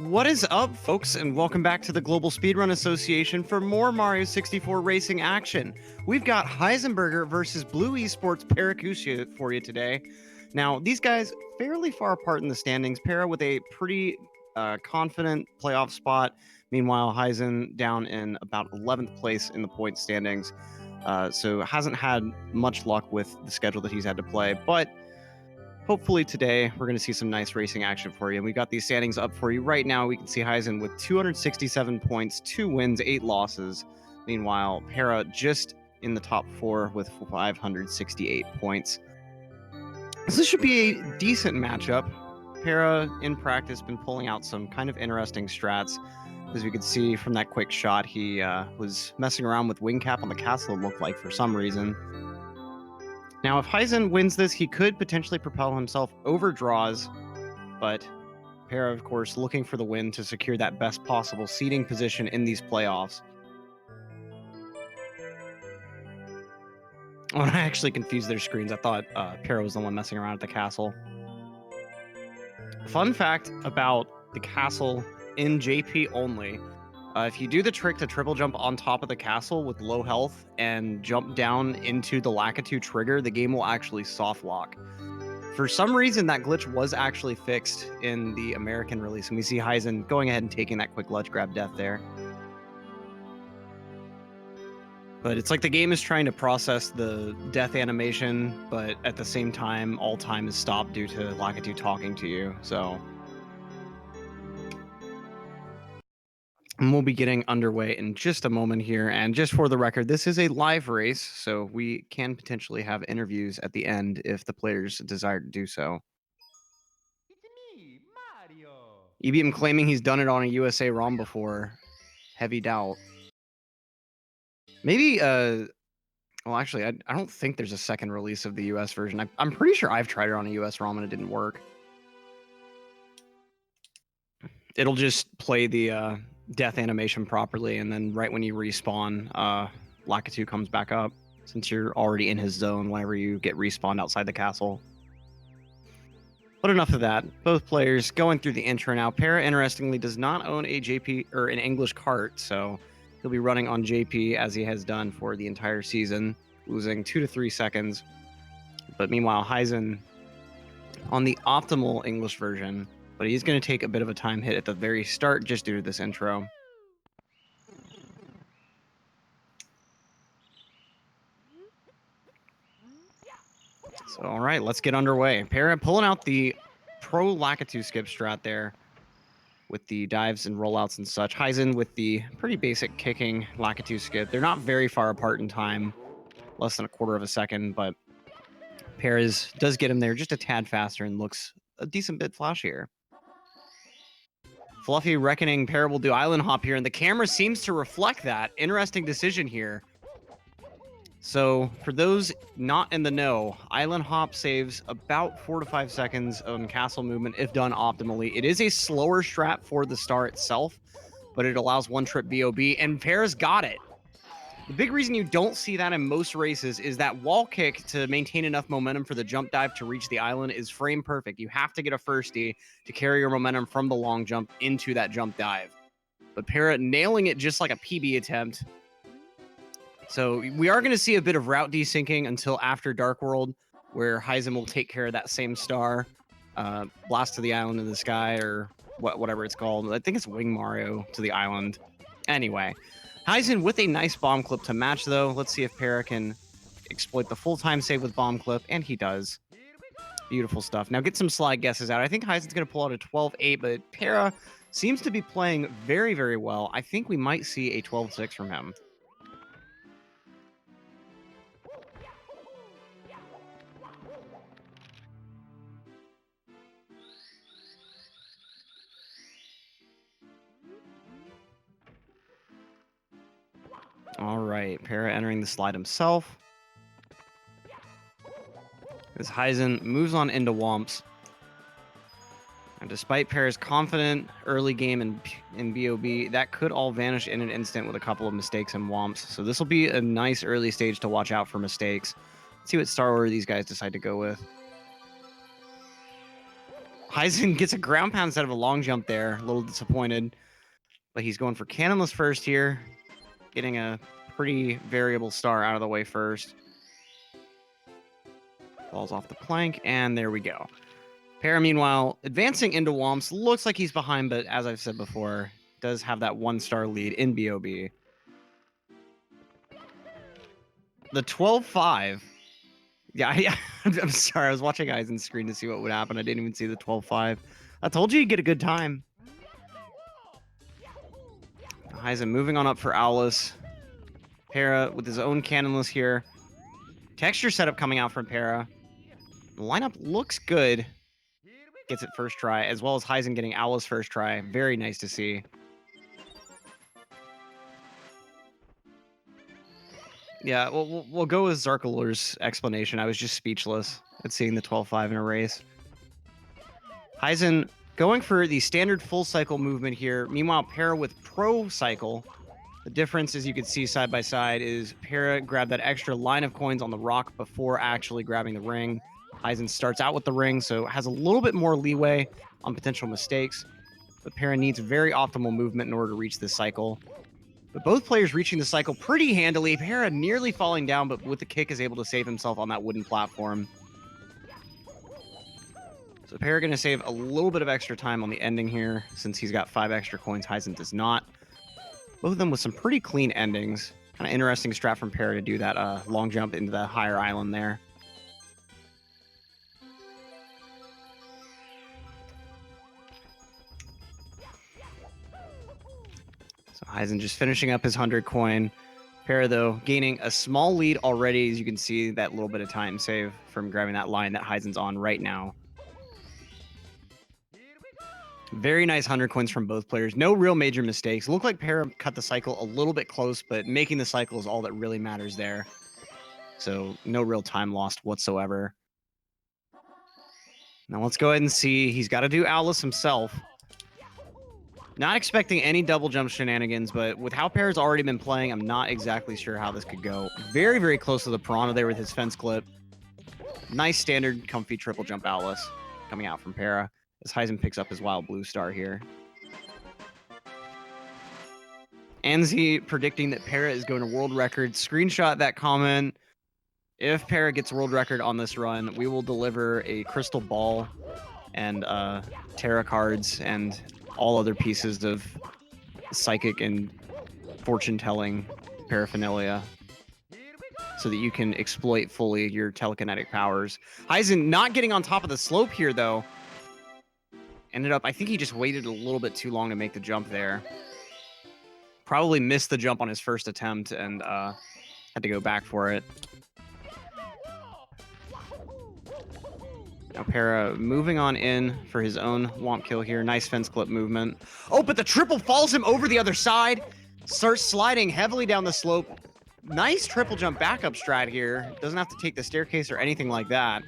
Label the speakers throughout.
Speaker 1: What is up, folks, and welcome back to the Global Speedrun Association for more Mario 64 racing action. We've got Heisenburger versus Blue Esports Paracusia for you today. Now, these guys fairly far apart in the standings. Para with a pretty confident playoff spot. Meanwhile, Heisen down in about 11th place in the point standings. So hasn't had much luck with the schedule that he's had to play, but hopefully today we're going to see some nice racing action for you. And we got these standings up for you right now. We can see Heisen with 267 points, 2 wins, 8 losses. Meanwhile, Para just in the top 4 with 568 points. So this should be a decent matchup. Para, in practice, been pulling out some kind of interesting strats. As we could see from that quick shot, he was messing around with wing cap on the castle, it looked like, for some reason. Now, if Heisen wins this, he could potentially propel himself over draws, but Para, of course, looking for the win to secure that best possible seeding position in these playoffs. Oh, I actually confused their screens. I thought Para was the one messing around at the castle. Fun fact about the castle in JP only. If you do the trick to triple jump on top of the castle with low health and jump down into the Lakitu trigger, the game will actually soft lock. For some reason, that glitch was actually fixed in the American release, and we see Heisen going ahead and taking that quick ledge grab death there. But it's like the game is trying to process the death animation, but at the same time, all time is stopped due to Lakitu talking to you, so... And we'll be getting underway in just a moment here. And just for the record, this is a live race, so we can potentially have interviews at the end if the players desire to do so.
Speaker 2: It's me, Mario.
Speaker 1: EBM claiming he's done it on a USA ROM before. Heavy doubt. Maybe, well, actually, I don't think there's a second release of the US version. I'm pretty sure I've tried it on a US ROM and it didn't work. It'll just play the death animation properly, and then right when you respawn, Lakitu comes back up, since you're already in his zone whenever you get respawned outside the castle. But enough of that. Both players going through the intro now. Para, interestingly, does not own a JP or an English cart, so he'll be running on JP as he has done for the entire season, losing 2 to 3 seconds. But meanwhile, Heisen on the optimal English version, but he's going to take a bit of a time hit at the very start just due to this intro. So, all right, let's get underway. Para pulling out the pro Lakitu skip strat there with the dives and rollouts and such. Heisen with the pretty basic kicking Lakitu skip. They're not very far apart in time, less than a quarter of a second, but Para's does get him there just a tad faster and looks a decent bit flashier. Fluffy reckoning Para will do island hop here, and the camera seems to reflect that. Interesting decision here. So for those not in the know, island hop saves about 4 to 5 seconds on castle movement if done optimally. It is a slower strat for the star itself, but it allows one trip BOB, and Para's got it. The big reason you don't see that in most races is that wall kick to maintain enough momentum for the jump dive to reach the island is frame perfect. You have to get a firstie to carry your momentum from the long jump into that jump dive. But Para nailing it just like a PB attempt. So we are going to see a bit of route desyncing until after Dark World, where Heisen will take care of that same star, blast to the island in the sky, or whatever it's called. I think it's Wing Mario to the island. Anyway, Heisen with a nice bomb clip to match, though. Let's see if Para can exploit the full-time save with bomb clip, and he does. Beautiful stuff. Now get some slide guesses out. I think Heisen's going to pull out a 12-8, but Para seems to be playing very, very well. I think we might see a 12-6 from him. All right, Para entering the slide himself. As Heisen moves on into Womps. And despite Para's confident early game in BOB, that could all vanish in an instant with a couple of mistakes in Womps. So this will be a nice early stage to watch out for mistakes. Let's see what star order these guys decide to go with. Heisen gets a ground pound instead of a long jump there. A little disappointed. But he's going for cannonless first here. Getting a pretty variable star out of the way first. Falls off the plank, and there we go. Para, meanwhile, advancing into Womps. Looks like he's behind, but as I've said before, does have that 1-star lead in BOB. The 12-5. Yeah, I'm sorry. I was watching Heisen's screen to see what would happen. I didn't even see the 12-5. I told you you'd get a good time. Heisen moving on up for Owlus. Para with his own cannonless here. Texture setup coming out from Para. The lineup looks good. Gets it first try, as well as Heisen getting Owlus first try. Very nice to see. Yeah, we'll go with Zarkalor's explanation. I was just speechless at seeing the 12-5 in a race. Heisen going for the standard full cycle movement here. Meanwhile, Para with pro cycle. The difference, as you can see side by side, is Para grabbed that extra line of coins on the rock before actually grabbing the ring. Heisen starts out with the ring, so has a little bit more leeway on potential mistakes. But Para needs very optimal movement in order to reach this cycle. But both players reaching the cycle pretty handily. Para nearly falling down, but with the kick is able to save himself on that wooden platform. So Para going to save a little bit of extra time on the ending here, since he's got 5 extra coins. Heisen does not. Both of them with some pretty clean endings. Kind of interesting strat from Para to do that long jump into the higher island there. So Heisen just finishing up his 100 coin. Para, though, gaining a small lead already, as you can see that little bit of time save from grabbing that line that Heisen's on right now. Very nice 100 coins from both players. No real major mistakes. Looked like Para cut the cycle a little bit close, but making the cycle is all that really matters there. So no real time lost whatsoever. Now let's go ahead and see. He's got to do Owlus himself. Not expecting any double jump shenanigans, but with how Para's already been playing, I'm not exactly sure how this could go. Very, very close to the Piranha there with his fence clip. Nice standard comfy triple jump Owlus coming out from Para, as Heisen picks up his wild blue star here. Anzi predicting that Para is going to world record. Screenshot that comment. If Para gets world record on this run, we will deliver a crystal ball and tarot cards and all other pieces of psychic and fortune-telling paraphernalia so that you can exploit fully your telekinetic powers. Heisen not getting on top of the slope here, though. Ended up, I think he just waited a little bit too long to make the jump there. Probably missed the jump on his first attempt and had to go back for it. Now Para moving on in for his own womp kill here. Nice fence clip movement. Oh, but the triple falls him over the other side. Starts sliding heavily down the slope. Nice triple jump backup strat here. Doesn't have to take the staircase or anything like that.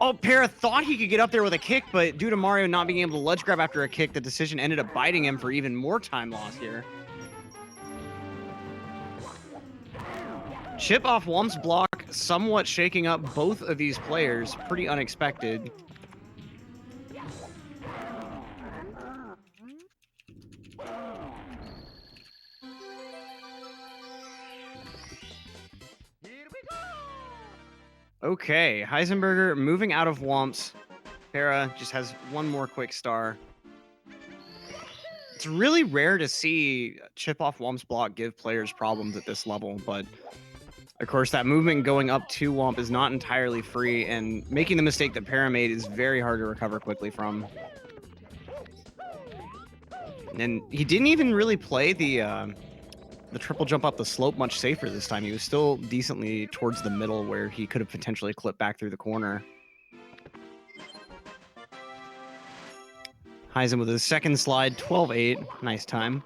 Speaker 1: Oh, Para thought he could get up there with a kick, but due to Mario not being able to ledge grab after a kick, the decision ended up biting him for even more time loss here. Chip off Womp's block, somewhat shaking up both of these players. Pretty unexpected. Okay, Heisenburger moving out of Womps. Para just has one more quick star. It's really rare to see chip off Womp's block give players problems at this level, but of course that movement going up to Womp is not entirely free, and making the mistake that Para made is very hard to recover quickly from. And he didn't even really play the triple jump up the slope much safer this time. He was still decently towards the middle where he could have potentially clipped back through the corner. Heisen with his second slide, 12-8. Nice time.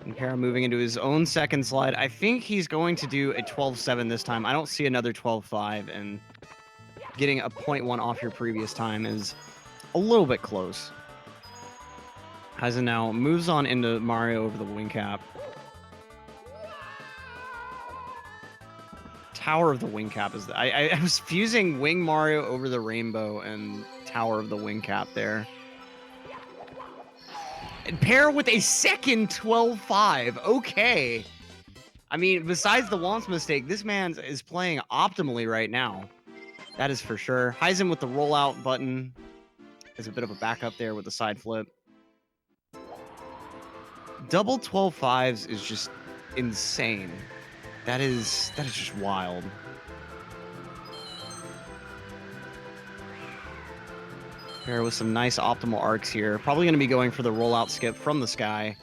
Speaker 1: And Para moving into his own second slide. I think he's going to do a 12-7 this time. I don't see another 12-5, and getting a 0.1 off your previous time is a little bit close. Heisen now moves on into Mario over the wing cap. Tower of the Wing Cap is... I was fusing Wing Mario over the Rainbow and Tower of the Wing Cap there. And pair with a second 12-5. Okay. I mean, besides the once mistake, this man is playing optimally right now. That is for sure. Heisen with the rollout button is a bit of a backup there with the side flip. Double 12-5s is just insane. That is just wild. Pair with some nice optimal arcs here. Probably going to be going for the rollout skip from the sky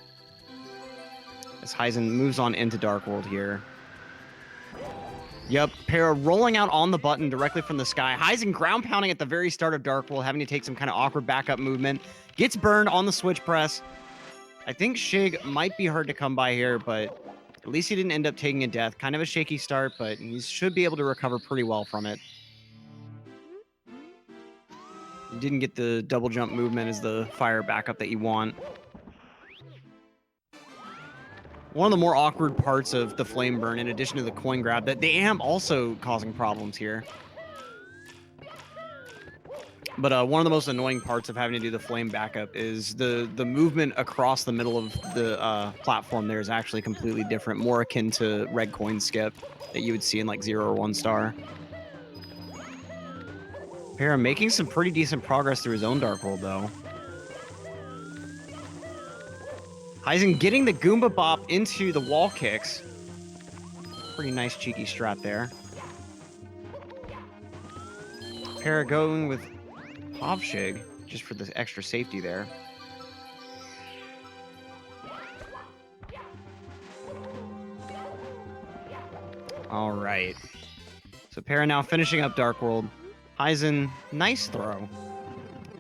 Speaker 1: as Heisen moves on into Dark World here. Yep, Para rolling out on the button directly from the sky. Heisen ground pounding at the very start of Dark World, having to take some kind of awkward backup movement. Gets burned on the switch press. I think Shig might be hard to come by here, but at least he didn't end up taking a death. Kind of a shaky start, but he should be able to recover pretty well from it. You didn't get the double jump movement as the fire backup that you want. One of the more awkward parts of the flame burn, in addition to the coin grab, that the amp also causing problems here. But one of the most annoying parts of having to do the flame backup is the movement across the middle of the platform there is actually completely different, more akin to red coin skip that you would see in like 0 or 1 star. Para making some pretty decent progress through his own Dark World, though. Heisen getting the Goomba Bop into the wall kicks. Pretty nice cheeky strat there. Para going with Povshig just for the extra safety there. All right. So Para now finishing up Dark World. Heisen, nice throw.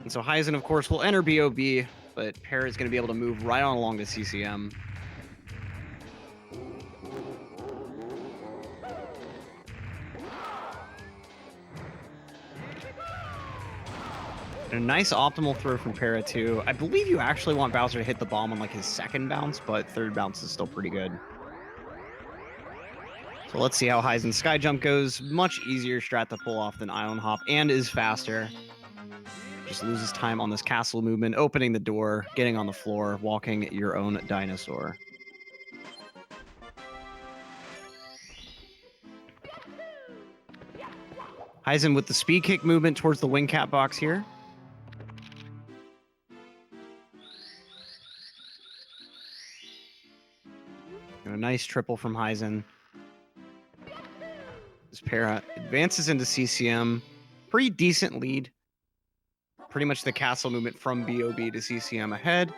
Speaker 1: And so Heisen, of course, will enter BOB, but Para is going to be able to move right on along to CCM. And a nice optimal throw from Para, too. I believe you actually want Bowser to hit the bomb on like his second bounce, but third bounce is still pretty good. So let's see how Heisen's sky jump goes. Much easier strat to pull off than Island Hop, and is faster. Just loses time on this castle movement, opening the door, getting on the floor, walking your own dinosaur. Heisen with the speed kick movement towards the wing cap box here. And a nice triple from Heisen. This Para advances into CCM. Pretty decent lead. Pretty much the castle movement from BOB to CCM ahead.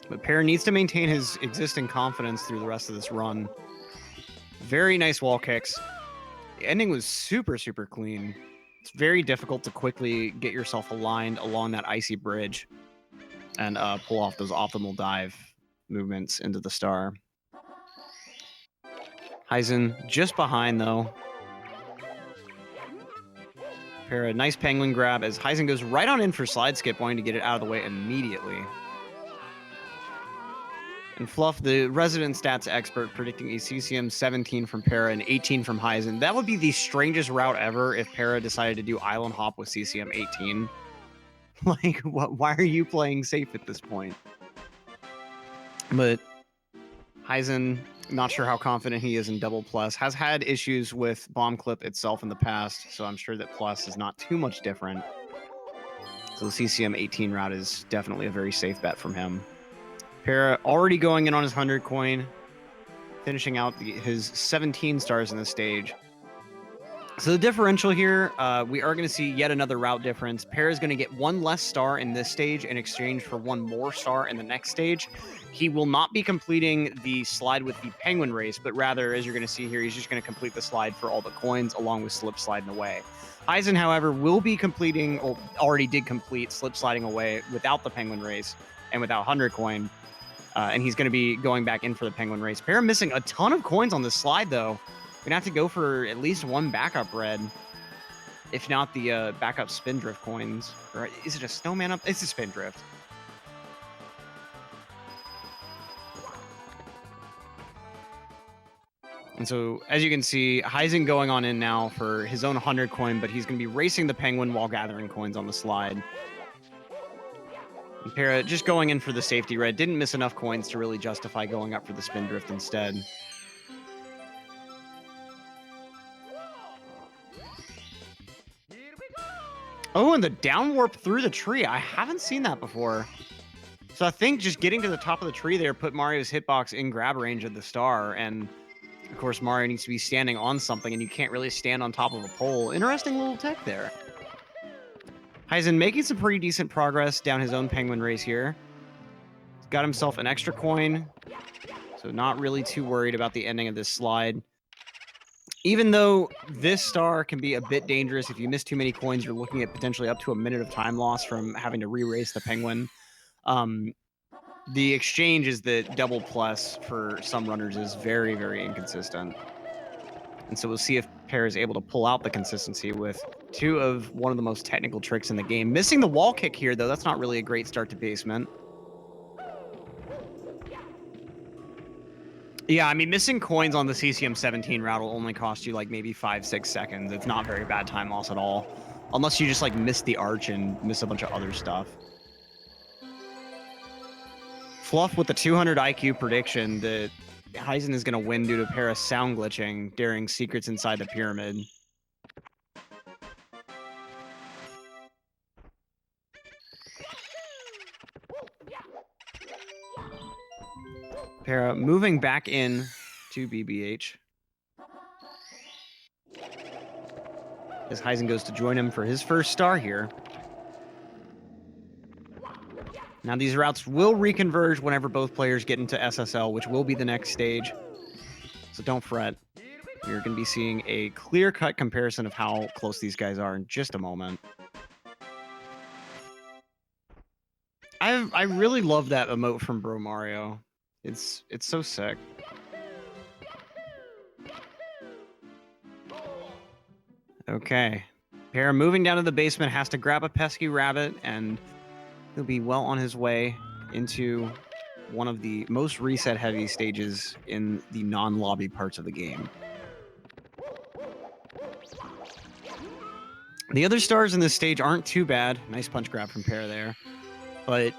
Speaker 1: But Para needs to maintain his existing confidence through the rest of this run. Very nice wall kicks. The ending was super, super clean. It's very difficult to quickly get yourself aligned along that icy bridge and pull off those optimal dive movements into the star. Heisen just behind, though. Para, nice penguin grab as Heisen goes right on in for slide skip, wanting to get it out of the way immediately. And Fluff, the resident stats expert, predicting a CCM 17 from Para and 18 from Heisen. That would be the strangest route ever if Para decided to do Island Hop with CCM 18. Like, why are you playing safe at this point? But Heisen, not sure how confident he is in double plus, has had issues with bomb clip itself in the past, so I'm sure that plus is not too much different. So the CCM 18 route is definitely a very safe bet from him. Para already going in on his 100 coin, finishing out his 17 stars in the stage. So the differential here, we are going to see yet another route difference. Para is going to get 1 less star in this stage in exchange for 1 more star in the next stage. He will not be completing the slide with the penguin race, but rather, as you're going to see here, he's just going to complete the slide for all the coins along with slip sliding away. Heisen, however, will be completing, or already did complete, slip sliding away without the penguin race and without 100 coin. And he's going to be going back in for the penguin race. Para missing a ton of coins on this slide, though. We're going to have to go for at least 1 backup red, if not the backup spin drift coins. Or is it a snowman up? It's a spin drift. And so, as you can see, Heisen going on in now for his own 100 coin, but he's going to be racing the penguin while gathering coins on the slide. And Para just going in for the safety red, didn't miss enough coins to really justify going up for the spin drift instead. Oh, and the down warp through the tree. I haven't seen that before. So I think just getting to the top of the tree there put Mario's hitbox in grab range of the star. And of course, Mario needs to be standing on something, and you can't really stand on top of a pole. Interesting little tech there. Heisen making some pretty decent progress down his own penguin race here. He's got himself an extra coin, so not really too worried about the ending of this slide. Even though this star can be a bit dangerous, if you miss too many coins, you're looking at potentially up to a minute of time loss from having to re-race the penguin. The exchange is that double plus for some runners is very, very inconsistent. And so we'll see if Pear is able to pull out the consistency with two of one of the most technical tricks in the game. Missing the wall kick here, though, that's not really a great start to basement. Yeah, I mean, missing coins on the CCM17 route will only cost you like maybe 5-6 seconds. It's not very bad time loss at all. Unless you just like miss the arch and miss a bunch of other stuff. Fluff with the 200 IQ prediction that Heisen is going to win due to a pair of sound glitching during secrets inside the pyramid. Para moving back in to BBH. As Heisen goes to join him for his first star here. Now these routes will reconverge whenever both players get into SSL, which will be the next stage. So don't fret. You're going to be seeing a clear-cut comparison of how close these guys are in just a moment. I really love that emote from Bro Mario. It's so sick. Okay. Para moving down to the basement has to grab a pesky rabbit, and he'll be well on his way into one of the most reset-heavy stages in the non-lobby parts of the game. The other stars in this stage aren't too bad. Nice punch grab from Para there. But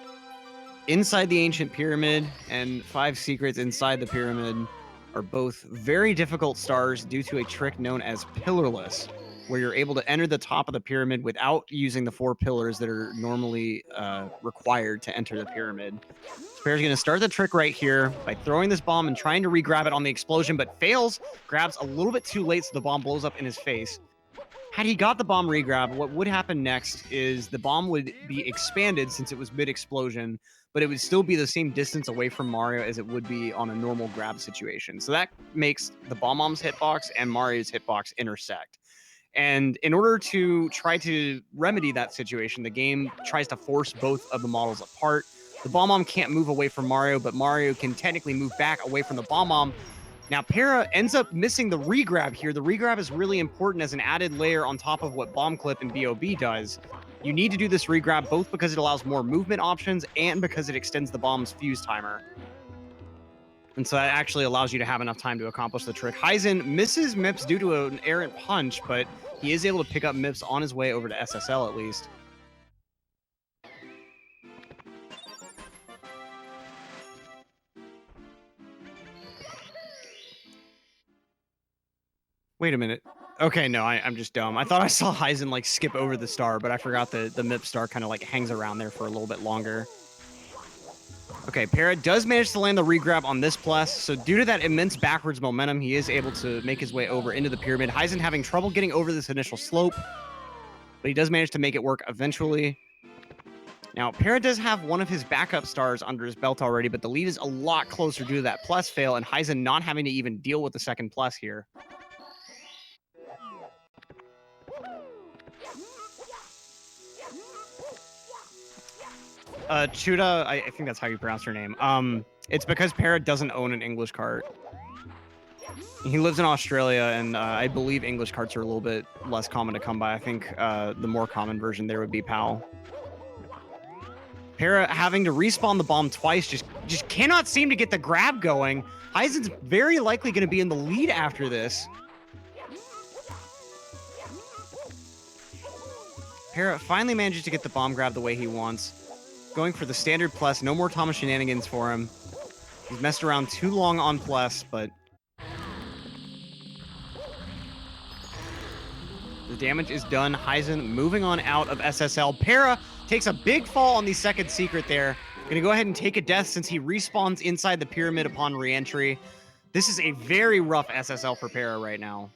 Speaker 1: inside the Ancient Pyramid and 5 secrets inside the pyramid are both very difficult stars due to a trick known as Pillarless, where you're able to enter the top of the pyramid without using the 4 pillars that are normally required to enter the pyramid. Para's going to start the trick right here by throwing this bomb and trying to re-grab it on the explosion, but fails, grabs a little bit too late, so the bomb blows up in his face. Had he got the bomb re-grab, what would happen next is the bomb would be expanded since it was mid-explosion, but it would still be the same distance away from Mario as it would be on a normal grab situation. So that makes the Bomb-Bomb's hitbox and Mario's hitbox intersect. And in order to try to remedy that situation, the game tries to force both of the models apart. The Bomb-Bomb can't move away from Mario, but Mario can technically move back away from the Bomb-Bomb. Now, Para ends up missing the re-grab here. The re-grab is really important as an added layer on top of what Bomb Clip and BOB does. You need to do this re-grab both because it allows more movement options and because it extends the bomb's fuse timer. And so that actually allows you to have enough time to accomplish the trick. Heisen misses Mips due to an errant punch, but he is able to pick up Mips on his way over to SSL at least. Wait a minute. Okay, no, I'm just dumb. I thought I saw Heisen like skip over the star, but I forgot the Mip star kind of like hangs around there for a little bit longer. Okay, Para does manage to land the re-grab on this plus, so due to that immense backwards momentum, he is able to make his way over into the pyramid. Heisen having trouble getting over this initial slope, but he does manage to make it work eventually. Now, Para does have one of his backup stars under his belt already, but the lead is a lot closer due to that plus fail, and Heisen not having to even deal with the second plus here. Chuda, I think that's how you pronounce her name. It's because Para doesn't own an English cart. He lives in Australia, and I believe English carts are a little bit less common to come by. I think the more common version there would be PAL. Para having to respawn the bomb twice just cannot seem to get the grab going. Heisen's very likely going to be in the lead after this. Para finally manages to get the bomb grab the way he wants. Going for the standard plus. No more Thomas shenanigans for him. He's messed around too long on plus, but the damage is done. Heisen moving on out of SSL. Para takes a big fall on the second secret there. Gonna go ahead and take a death since he respawns inside the pyramid upon re-entry. This is a very rough SSL for Para right now.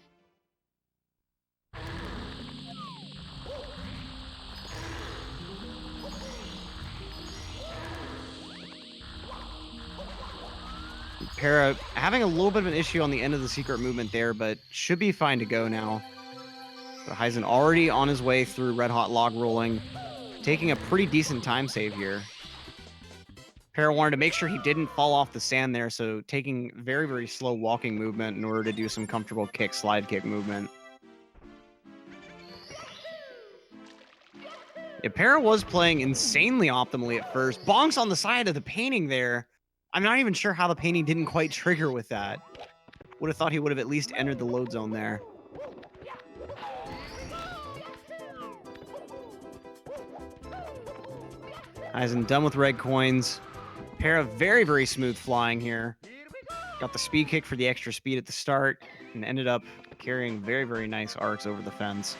Speaker 1: Para having a little bit of an issue on the end of the secret movement there, but should be fine to go now. But Heisen already on his way through Red Hot Log Rolling, taking a pretty decent time save here. Para wanted to make sure he didn't fall off the sand there, so taking very, very slow walking movement in order to do some comfortable kick, slide kick movement. Yeah, Para was playing insanely optimally at first. Bonks on the side of the painting there. I'm not even sure how the painting didn't quite trigger with that. Would have thought he would have at least entered the load zone there. Heisen done with red coins. Para very, very smooth flying here. Got the speed kick for the extra speed at the start and ended up carrying very, very nice arcs over the fence.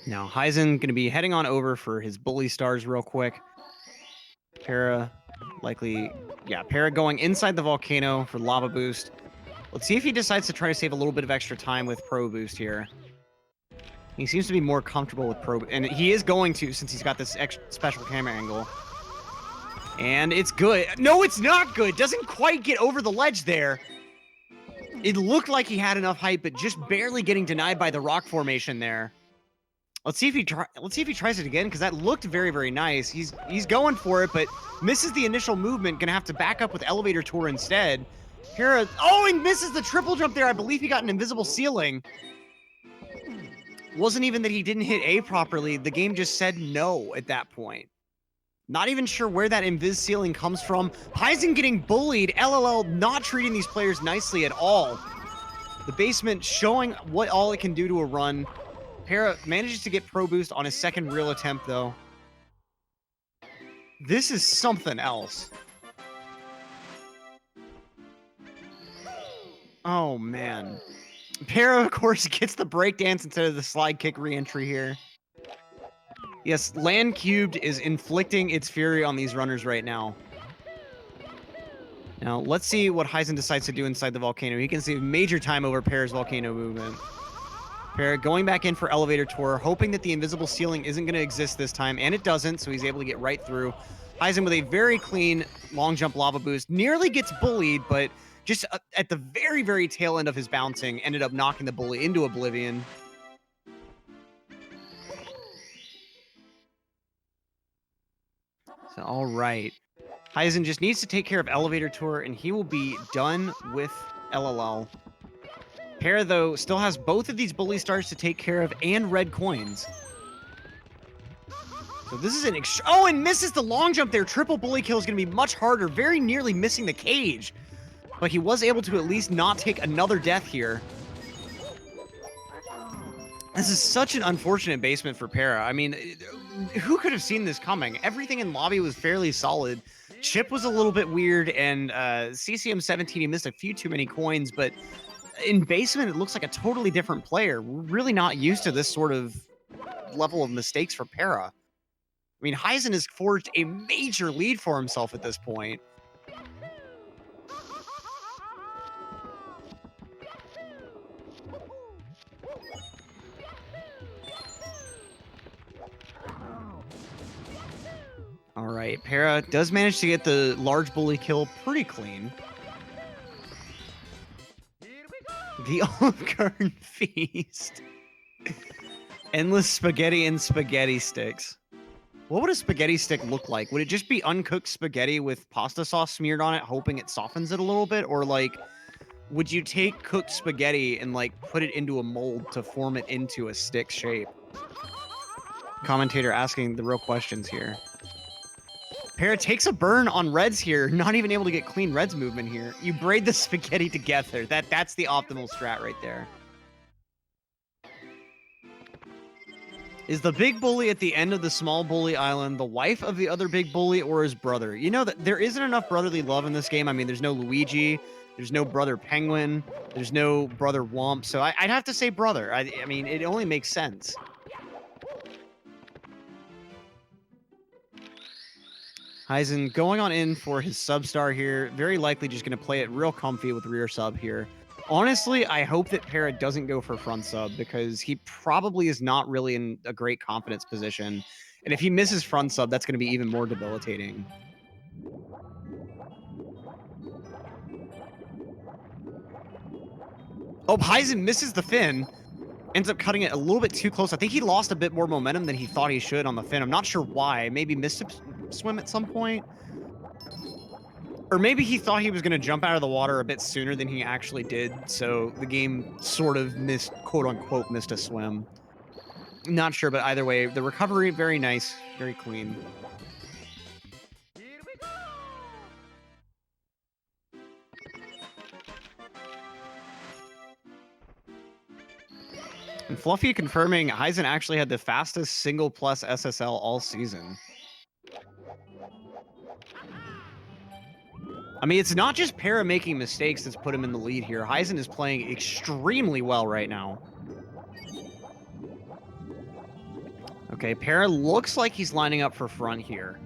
Speaker 1: Now, Heisen going to be heading on over for his bully stars real quick. Para likely, yeah, Para going inside the volcano for lava boost. Let's see if he decides to try to save a little bit of extra time with pro boost here. He seems to be more comfortable with pro, and he is going to since he's got this extra special camera angle. And it's good. No, it's not good. Doesn't quite get over the ledge there. It looked like he had enough height, but just barely getting denied by the rock formation there. Let's see if he tries it again, because that looked very, very nice. He's going for it, but misses the initial movement. Gonna have to back up with elevator tour instead. Para, oh, and misses the triple jump there. I believe he got an invisible ceiling. Wasn't even that he didn't hit A properly. The game just said no at that point. Not even sure where that invis ceiling comes from. Heisen getting bullied. LLL not treating these players nicely at all. The basement showing what all it can do to a run. Para manages to get pro boost on his second real attempt, though. This is something else. Oh, man. Para, of course, gets the breakdance instead of the slide kick re-entry here. Yes, Land Cubed is inflicting its fury on these runners right now. Now, let's see what Heisen decides to do inside the volcano. He can save major time over Para's volcano movement. Para going back in for elevator tour, hoping that the invisible ceiling isn't going to exist this time, and it doesn't, so he's able to get right through. Heisen with a very clean long jump lava boost. Nearly gets bullied, but just at the very, very tail end of his bouncing, ended up knocking the bully into oblivion. So, all right. Heisen just needs to take care of elevator tour, and he will be done with LLL. Para, though, still has both of these bully stars to take care of and red coins. So this is an oh, and misses the long jump there. Triple bully kill is going to be much harder, very nearly missing the cage. But he was able to at least not take another death here. This is such an unfortunate basement for Para. I mean, who could have seen this coming? Everything in lobby was fairly solid. Chip was a little bit weird, and CCM17, he missed a few too many coins, but in basement, it looks like a totally different player. We're really not used to this sort of level of mistakes for Para. I mean, Heisen has forged a major lead for himself at this point. All right, Para does manage to get the large bully kill pretty clean. The Olive Garden Feast. Endless spaghetti and spaghetti sticks. What would a spaghetti stick look like? Would it just be uncooked spaghetti with pasta sauce smeared on it, hoping it softens it a little bit? Or, like, would you take cooked spaghetti and, like, put it into a mold to form it into a stick shape? Commentator asking the real questions here. Para takes a burn on Reds here, not even able to get clean Reds movement here. You braid the spaghetti together. That's the optimal strat right there. Is the big bully at the end of the small bully island the wife of the other big bully or his brother? You know that there isn't enough brotherly love in this game. I mean, there's no Luigi, there's no brother Penguin, there's no brother Womp, so I'd have to say brother. I mean, it only makes sense. Heisen going on in for his sub-star here. Very likely just going to play it real comfy with rear sub here. Honestly, I hope that Para doesn't go for front sub because he probably is not really in a great confidence position. And if he misses front sub, that's going to be even more debilitating. Oh, Heisen misses the fin. Ends up cutting it a little bit too close. I think he lost a bit more momentum than he thought he should on the fin. I'm not sure why. Maybe missed a swim at some point. Or maybe he thought he was going to jump out of the water a bit sooner than he actually did. So the game sort of missed, quote unquote, missed a swim. Not sure, but either way, the recovery, very nice, very clean.
Speaker 2: Here we go.
Speaker 1: And Fluffy confirming Heisen actually had the fastest single plus SSL all season. I mean, it's not just Para making mistakes that's put him in the lead here. Heisen is playing extremely well right now. Okay, Para looks like he's lining up for front here.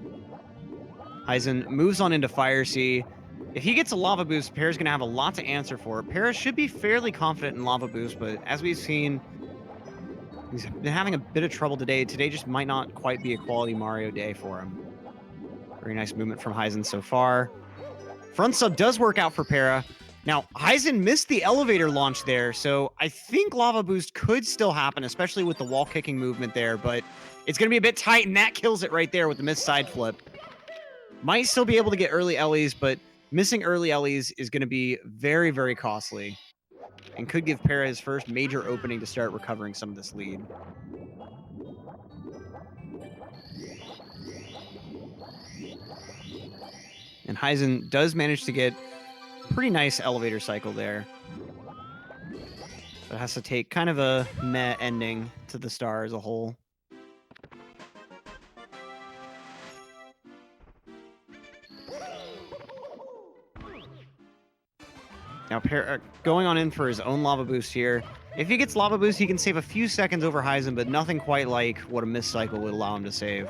Speaker 1: Heisen moves on into Fire Sea. If he gets a Lava Boost, Para's going to have a lot to answer for. Para should be fairly confident in Lava Boost, but as we've seen, he's been having a bit of trouble today. Today just might not quite be a quality Mario day for him. Very nice movement from Heisen so far. Front sub does work out for Para. Now, Heisen missed the elevator launch there, so I think Lava Boost could still happen, especially with the wall kicking movement there, but it's going to be a bit tight, and that kills it right there with the missed side flip. Might still be able to get early Ellies, but missing early Ellies is going to be very, very costly and could give Para his first major opening to start recovering some of this lead. And Heisen does manage to get a pretty nice elevator cycle there. But has to take kind of a meh ending to the star as a whole. Now, going on in for his own Lava Boost here. If he gets Lava Boost, he can save a few seconds over Heisen, but nothing quite like what a missed cycle would allow him to save.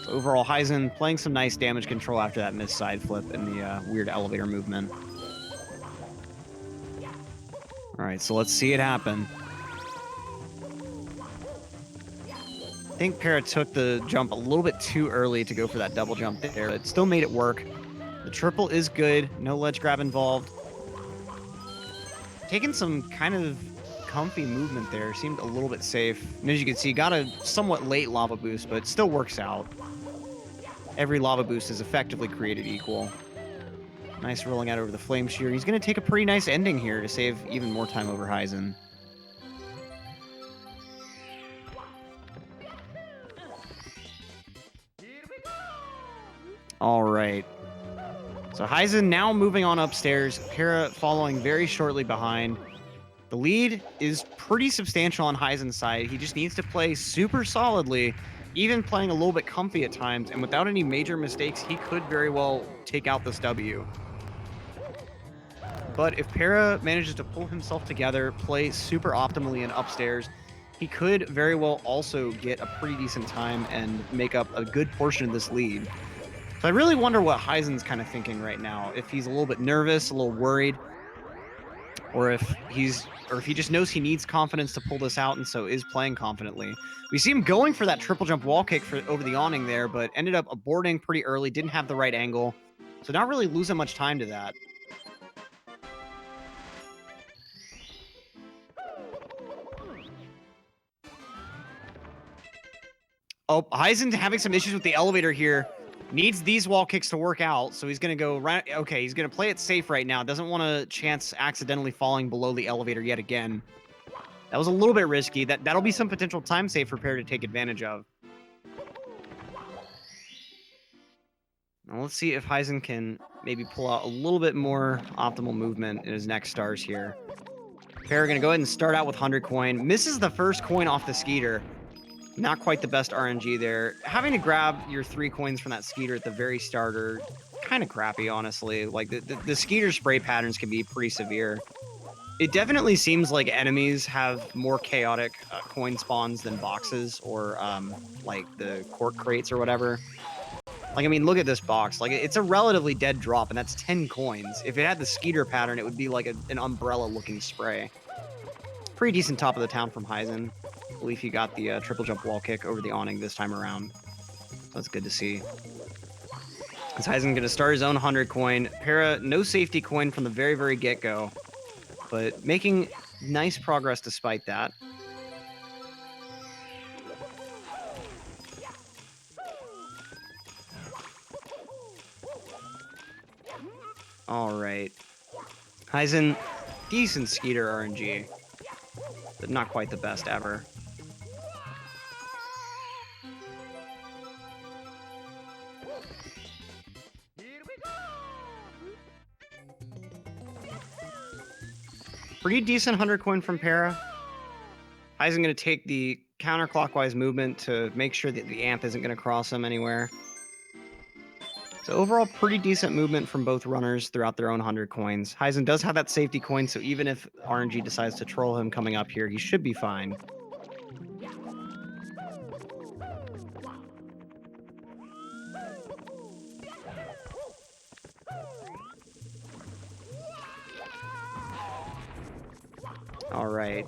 Speaker 1: So overall, Heisen playing some nice damage control after that missed side flip and the weird elevator movement. All right, so let's see it happen. I think Para took the jump a little bit too early to go for that double jump there. It still made it work. The triple is good. No ledge grab involved. Taking some kind of comfy movement there. Seemed a little bit safe. And as you can see, got a somewhat late Lava Boost, but it still works out. Every Lava Boost is effectively created equal. Nice rolling out over the Flame Shear. He's going to take a pretty nice ending here to save even more time over Heisen. All right. So Heisen now moving on upstairs. Para following very shortly behind. The lead is pretty substantial on Heisen's side. He just needs to play super solidly, even playing a little bit comfy at times, and without any major mistakes, he could very well take out this W. But if Para manages to pull himself together, play super optimally and upstairs, he could very well also get a pretty decent time and make up a good portion of this lead. So I really wonder what Heisen's kind of thinking right now. If he's a little bit nervous, a little worried, or if he just knows he needs confidence to pull this out and so is playing confidently. We see him going for that triple jump wall kick over the awning there, but ended up aborting pretty early, didn't have the right angle. So not really losing much time to that. Oh, Heisen having some issues with the elevator here. Needs these wall kicks to work out, so he's going to go right. Okay, he's going to play it safe right now. Doesn't want to chance accidentally falling below the elevator yet again. That was a little bit risky. That'll be some potential time save for Pear to take advantage of. Now let's see if Heisen can maybe pull out a little bit more optimal movement in his next stars here. Pear gonna go ahead and start out with 100 coin. Misses the first coin off the Skeeter. Not quite the best RNG there. Having to grab your 3 coins from that Skeeter at the very start are kind of crappy, honestly. Like, the Skeeter spray patterns can be pretty severe. It definitely seems like enemies have more chaotic coin spawns than boxes or, like, the cork crates or whatever. Like, I mean, look at this box. Like, it's a relatively dead drop, and that's 10 coins. If it had the Skeeter pattern, it would be like an umbrella-looking spray. Pretty decent top of the town from Heisen. I believe he got the triple jump wall kick over the awning this time around. So that's good to see. As Heisen going to start his own 100 coin. Para, no safety coin from the very, very get-go. But making nice progress despite that. All right. Heisen, decent Skeeter RNG. But not quite the best ever. Pretty decent 100 coin from Para. Heisen going to take the counterclockwise movement to make sure that the amp isn't going to cross him anywhere. So overall, pretty decent movement from both runners throughout their own 100 coins. Heisen does have that safety coin, so even if RNG decides to troll him coming up here, he should be fine. All right.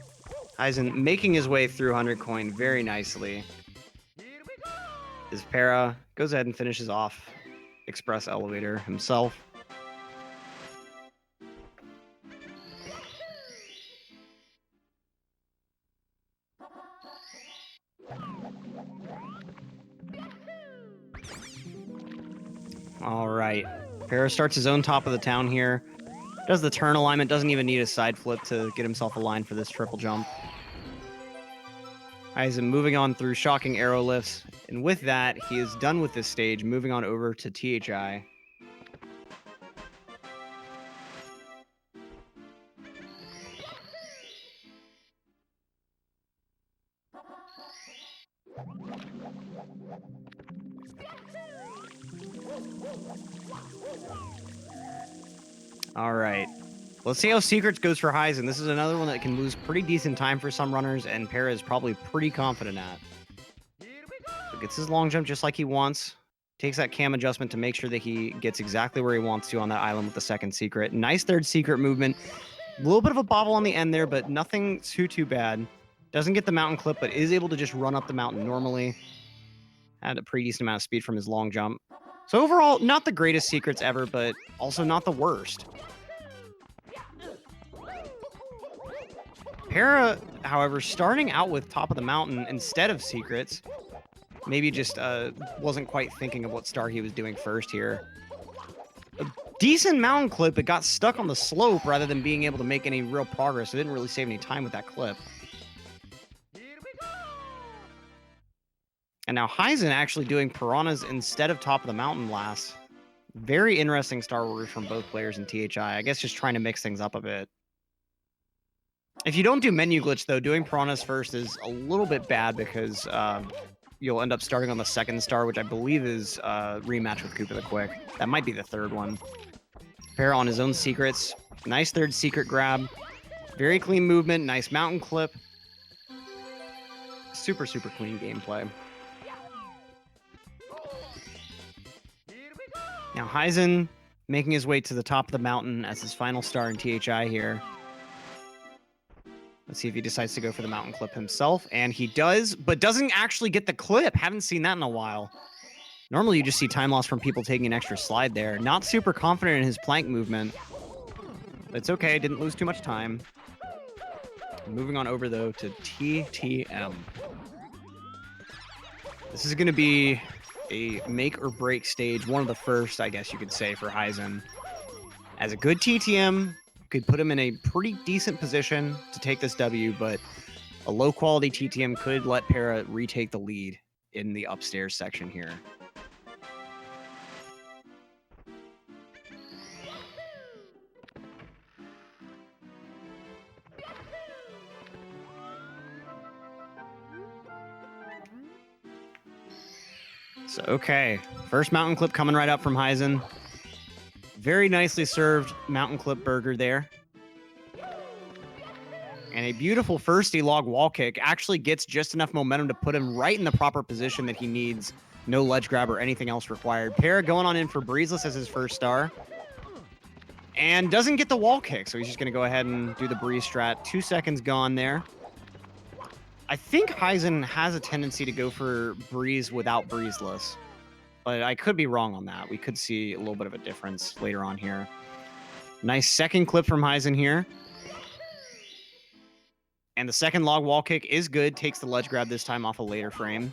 Speaker 1: Heisen making his way through 100 coin very nicely. As Para goes ahead and finishes off Express Elevator himself. All right. Para starts his own top of the town here. Does the turn alignment, doesn't even need a side flip to get himself aligned for this triple jump. Heisen moving on through shocking arrow lifts, and with that, he is done with this stage, moving on over to THI. All right. Let's see how Secrets goes for Heisen. This is another one that can lose pretty decent time for some runners, and Para is probably pretty confident at. So gets his long jump just like he wants. Takes that cam adjustment to make sure that he gets exactly where he wants to on that island with the second secret. Nice third secret movement. A little bit of a bobble on the end there, but nothing too bad. Doesn't get the mountain clip, but is able to just run up the mountain normally. Had a pretty decent amount of speed from his long jump. So overall, not the greatest secrets ever, but also not the worst. Para, however, starting out with top of the mountain instead of secrets, maybe just wasn't quite thinking of what star he was doing first here. A decent mountain clip, it got stuck on the slope rather than being able to make any real progress. It didn't really save any time with that clip. And now Heisen actually doing piranhas instead of top of the mountain last. Very interesting Star Wars from both players in THI. I guess just trying to mix things up a bit. If you don't do menu glitch, though, doing piranhas first is a little bit bad because you'll end up starting on the second star, which I believe is rematch with Koopa the Quick. That might be the third one. Para on his own secrets. Nice third secret grab. Very clean movement. Nice mountain clip. Super clean gameplay. Now Heisen making his way to the top of the mountain as his final star in THI here. Let's see if he decides to go for the mountain clip himself. And he does, but doesn't actually get the clip. Haven't seen that in a while. Normally you just see time loss from people taking an extra slide there. Not super confident in his plank movement. But it's okay, didn't lose too much time. Moving on over, though, to TTM. This is going to be a make or break stage. One of the first, I guess you could say, for Heisen. As a good TTM, could put him in a pretty decent position to take this W, but A low-quality TTM could let Para retake the lead in the upstairs section here. So, okay. First mountain clip coming right up from Heisen. Very nicely served mountain clip burger there. And a beautiful firsty log wall kick actually gets just enough momentum to put him right in the proper position that he needs. No ledge grab or anything else required. Para going on in for Breezeless as his first star. And doesn't get the wall kick, so he's just going to go ahead and do the breeze strat. 2 seconds gone there. I think Heisen has a tendency to go for breeze without breezeless, but I could be wrong on that. We could see a little bit of a difference later on here. Nice second clip from Heisen here. And the second log wall kick is good. Takes the ledge grab this time off a later frame.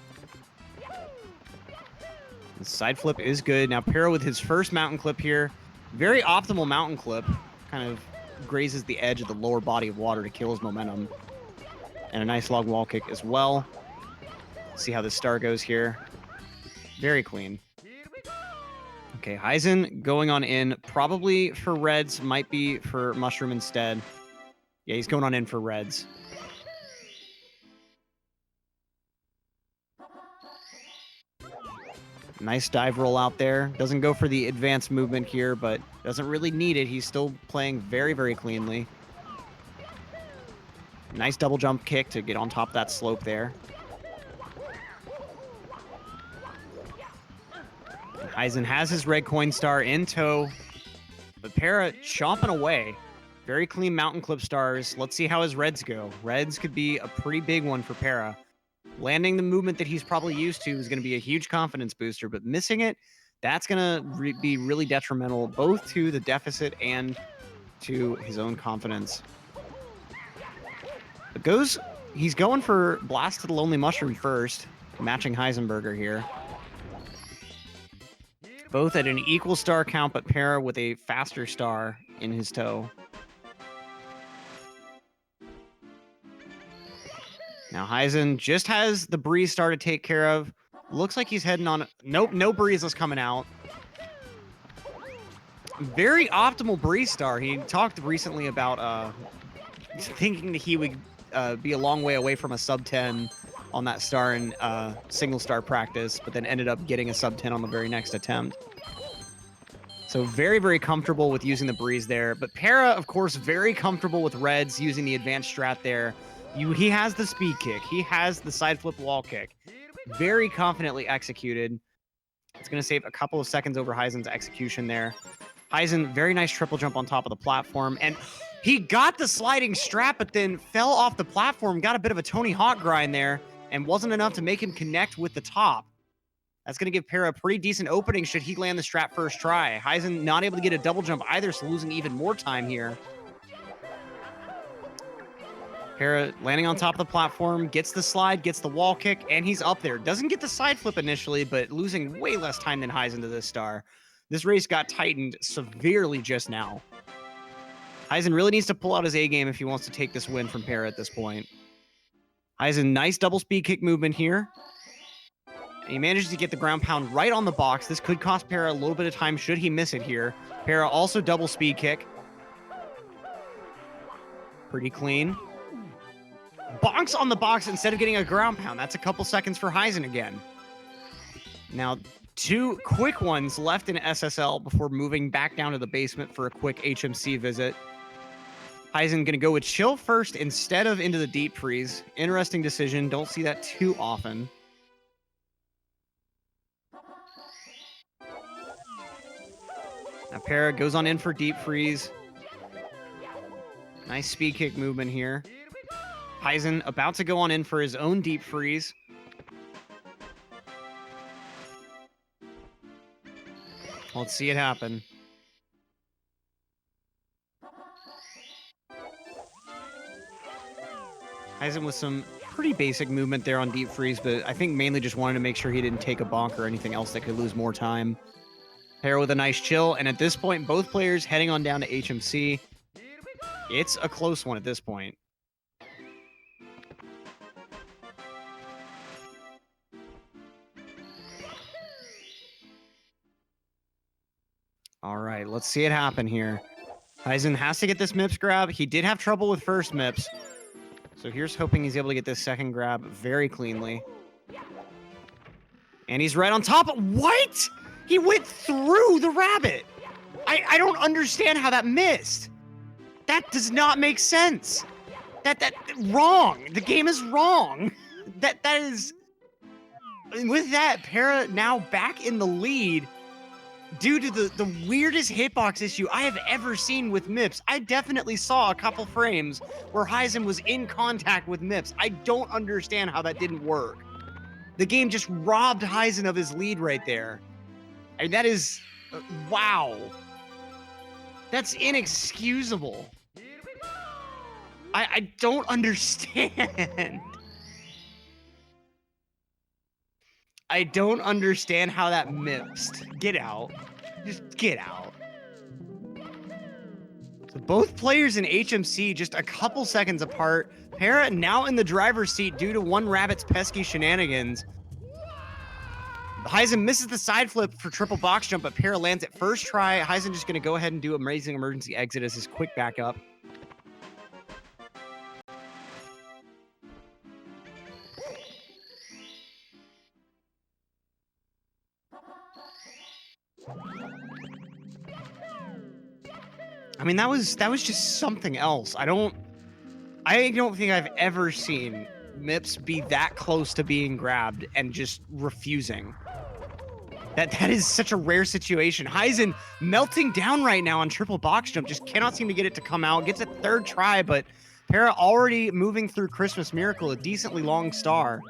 Speaker 1: The side flip is good. Now Para with his first mountain clip here. Very optimal mountain clip. Kind of grazes the edge of the lower body of water to kill his momentum. And a nice log wall kick as well. See how this star goes here. Very clean. Okay, Heisen going on in. Probably for reds. Might be for mushroom instead. Yeah, he's going on in for reds. Nice dive roll out there. Doesn't go for the advanced movement here, but doesn't really need it. He's still playing very, very cleanly. Nice double jump kick to get on top of that slope there. And Heisen has his red coin star in tow. But Para chomping away. Very clean mountain clip stars. Let's see how his reds go. Reds could be a pretty big one for Para. Landing the movement that he's probably used to is going to be a huge confidence booster, but missing it, that's going to be really detrimental both to the deficit and to his own confidence. But he's going for Blast to the Lonely Mushroom first, matching Heisenburger here. Both at an equal star count, but Para with a faster star in his toe. Now Heisen just has the breeze star to take care of. Looks like he's heading on. Nope, no breeze is coming out. Very optimal breeze star. He talked recently about thinking that he would be a long way away from a sub 10 on that star in single star practice, but then ended up getting a sub 10 on the very next attempt. So very, very comfortable with using the breeze there. But Para, of course, very comfortable with reds using the advanced strat there. He has the speed kick. He has the side flip wall kick. Very confidently executed. It's going to save a couple of seconds over Heisen's execution there. Heisen, very nice triple jump on top of the platform. And he got the sliding strap, but then fell off the platform, got a bit of a Tony Hawk grind there, and wasn't enough to make him connect with the top. That's going to give Para a pretty decent opening should he land the strap first try. Heisen not able to get a double jump either, so losing even more time here. Para landing on top of the platform, gets the slide, gets the wall kick, and he's up there. Doesn't get the side flip initially, but losing way less time than Heisen to this star. This race got tightened severely just now. Heisen really needs to pull out his A game if he wants to take this win from Para at this point. Heisen, nice double speed kick movement here. And he manages to get the ground pound right on the box. This could cost Para a little bit of time should he miss it here. Para also double speed kick. Pretty clean. Bonks on the box instead of getting a ground pound. That's a couple seconds for Heisen again. Now, 2 quick ones left in SSL before moving back down to the basement for a quick HMC visit. Heisen going to go with chill first instead of into the deep freeze. Interesting decision. Don't see that too often. Now Para goes on in for deep freeze. Nice speed kick movement here. Heisen about to go on in for his own deep freeze. Let's see it happen. Heisen with some pretty basic movement there on deep freeze, but I think mainly just wanted to make sure he didn't take a bonk or anything else that could lose more time. Para with a nice chill, and at this point, both players heading on down to HMC. It's a close one at this point. All right, let's see it happen here. Heisen has to get this MIPS grab. He did have trouble with first MIPS. So here's hoping he's able to get this second grab very cleanly. And he's right on top. What? He went through the rabbit. I don't understand how that missed. That does not make sense. That wrong. The game is wrong. That is... With that, Para now back in the lead due to the weirdest hitbox issue I have ever seen with MIPS. I definitely saw a couple frames where Heisen was in contact with MIPS. I don't understand how that didn't work. The game just robbed Heisen of his lead right there. And that is... wow. That's inexcusable. I don't understand. I don't understand how that missed. Get out. Just get out. So both players in HMC just a couple seconds apart. Para now in the driver's seat due to one rabbit's pesky shenanigans. Heisen misses the side flip for triple box jump, but Para lands it first try. Heisen just going to go ahead and do amazing emergency exit as his quick backup. I mean, that was just something else. I don't think I've ever seen MIPS be that close to being grabbed and just refusing. That is such a rare situation. Heisen melting down right now on triple box jump, just cannot seem to get it to come out. Gets a third try, but Para already moving through Christmas Miracle, a decently long star.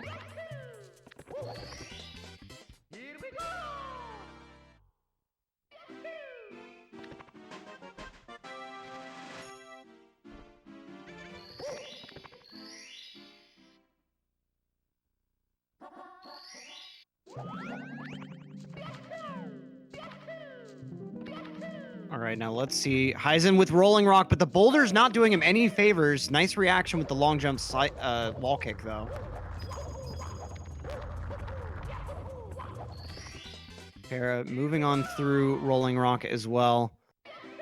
Speaker 1: All right, now let's see. Heisen with Rolling Rock, but the boulder's not doing him any favors. Nice reaction with the long jump wall kick, though. Para moving on through Rolling Rock as well.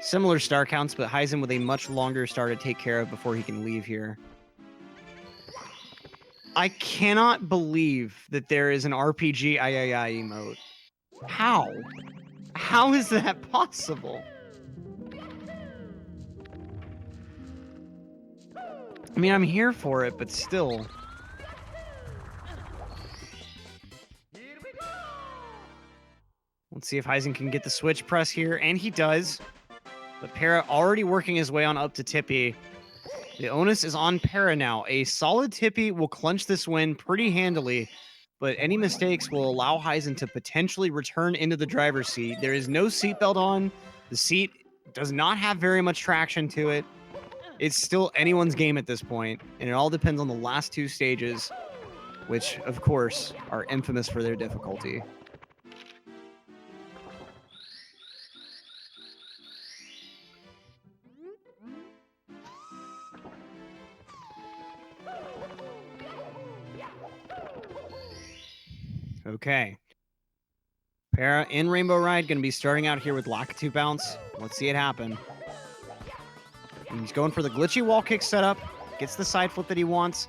Speaker 1: Similar star counts, but Heisen with a much longer star to take care of before he can leave here. I cannot believe that there is an RPG III emote. How? How is that possible? I mean, I'm here for it, but still. Let's see if Heisen can get the switch press here, and he does. But Para already working his way on up to Tippy. The onus is on Para now. A solid Tippy will clinch this win pretty handily, but any mistakes will allow Heisen to potentially return into the driver's seat. There is no seatbelt on. The seat does not have very much traction to it. It's still anyone's game at this point, and it all depends on the last two stages, which, of course, are infamous for their difficulty. Okay. Para in Rainbow Ride, going to be starting out here with Lakitu Bounce. Let's see it happen. And he's going for the glitchy wall kick setup. Gets the side flip that he wants.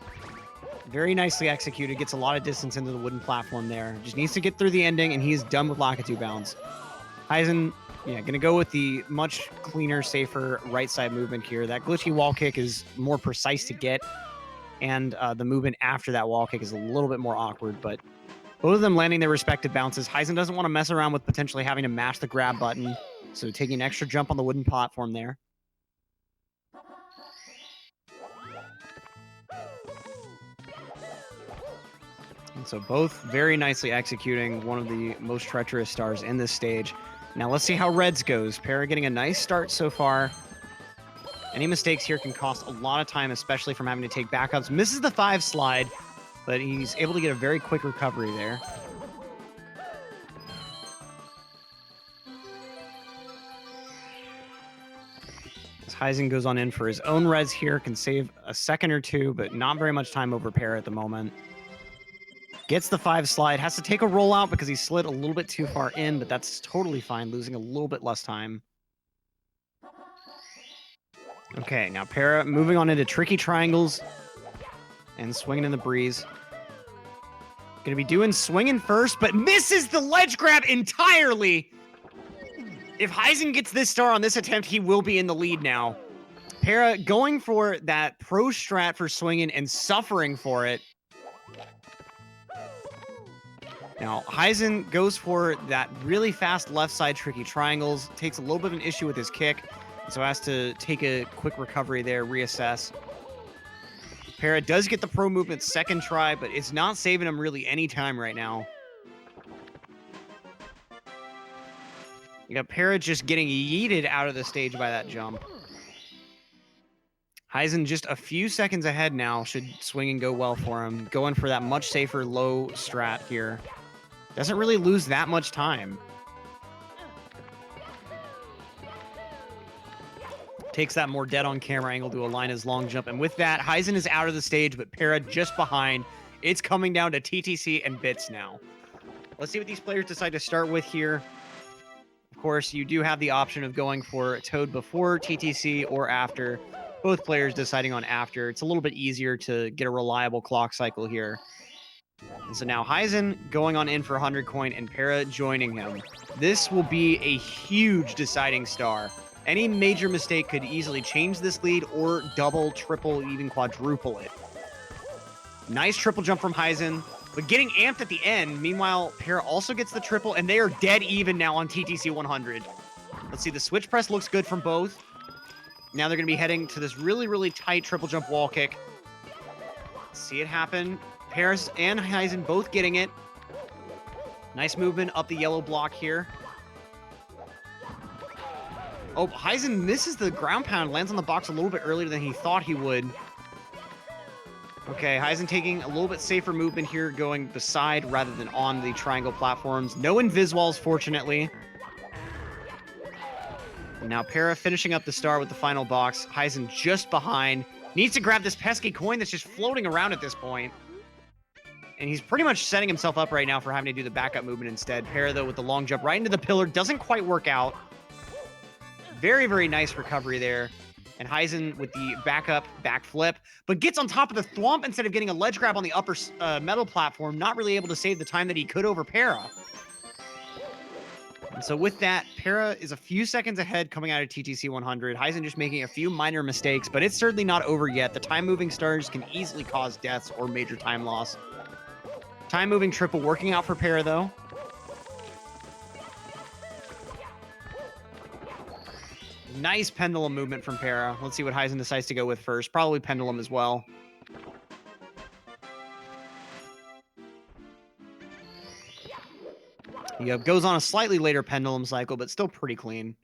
Speaker 1: Very nicely executed. Gets a lot of distance into the wooden platform there. Just needs to get through the ending, and he's done with Lakitu Bounce. Heisen, yeah, going to go with the much cleaner, safer right side movement here. That glitchy wall kick is more precise to get, and the movement after that wall kick is a little bit more awkward, but both of them landing their respective bounces. Heisen doesn't want to mess around with potentially having to mash the grab button, so taking an extra jump on the wooden platform there. And so both very nicely executing one of the most treacherous stars in this stage. Now let's see how Reds goes. Para getting a nice start so far. Any mistakes here can cost a lot of time, especially from having to take backups. Misses the 5 slide, but he's able to get a very quick recovery there. As Heisen goes on in for his own res here, can save a second or two, but not very much time over Para at the moment. Gets the 5 slide. Has to take a rollout because he slid a little bit too far in, but that's totally fine, losing a little bit less time. Okay, now Para moving on into tricky triangles and swinging in the breeze. Gonna be doing swinging first, but misses the ledge grab entirely. If Heisen gets this star on this attempt, he will be in the lead now. Para going for that pro strat for swinging and suffering for it. Now, Heisen goes for that really fast left side tricky triangles, takes a little bit of an issue with his kick, so has to take a quick recovery there, reassess. Para does get the pro movement second try, but it's not saving him really any time right now. You got Para just getting yeeted out of the stage by that jump. Heisen just a few seconds ahead now, should swing and go well for him. Going for that much safer low strat here. Doesn't really lose that much time. Takes that more dead on camera angle to align his long jump. And with that, Heisen is out of the stage, but Para just behind. It's coming down to TTC and Bits now. Let's see what these players decide to start with here. Of course, you do have the option of going for Toad before TTC or after. Both players deciding on after. It's a little bit easier to get a reliable clock cycle here. And so now Heisen going on in for 100 coin and Para joining him. This will be a huge deciding star. Any major mistake could easily change this lead or double, triple, even quadruple it. Nice triple jump from Heisen, but getting amped at the end. Meanwhile, Para also gets the triple, and they are dead even now on TTC 100. Let's see, the switch press looks good from both. Now they're going to be heading to this really, really tight triple jump wall kick. See it happen. Paris and Heisen both getting it. Nice movement up the yellow block here. Oh, Heisen misses the ground pound, lands on the box a little bit earlier than he thought he would. Okay, Heisen taking a little bit safer movement here, going beside rather than on the triangle platforms. No invis walls, fortunately. And now Para finishing up the star with the final box. Heisen just behind. Needs to grab this pesky coin that's just floating around at this point. And he's pretty much setting himself up right now for having to do the backup movement instead. Para, though, with the long jump right into the pillar. Doesn't quite work out. Very, very nice recovery there. And Heisen with the backup backflip, but gets on top of the thwomp instead of getting a ledge grab on the upper metal platform. Not really able to save the time that he could over Para. And so with that, Para is a few seconds ahead coming out of TTC 100. Heisen just making a few minor mistakes, but it's certainly not over yet. The time-moving stars can easily cause deaths or major time loss. Time-moving triple working out for Para, though. Nice pendulum movement from Para. Let's see what Heisen decides to go with first. Probably pendulum as well. He goes on a slightly later pendulum cycle, but still pretty clean.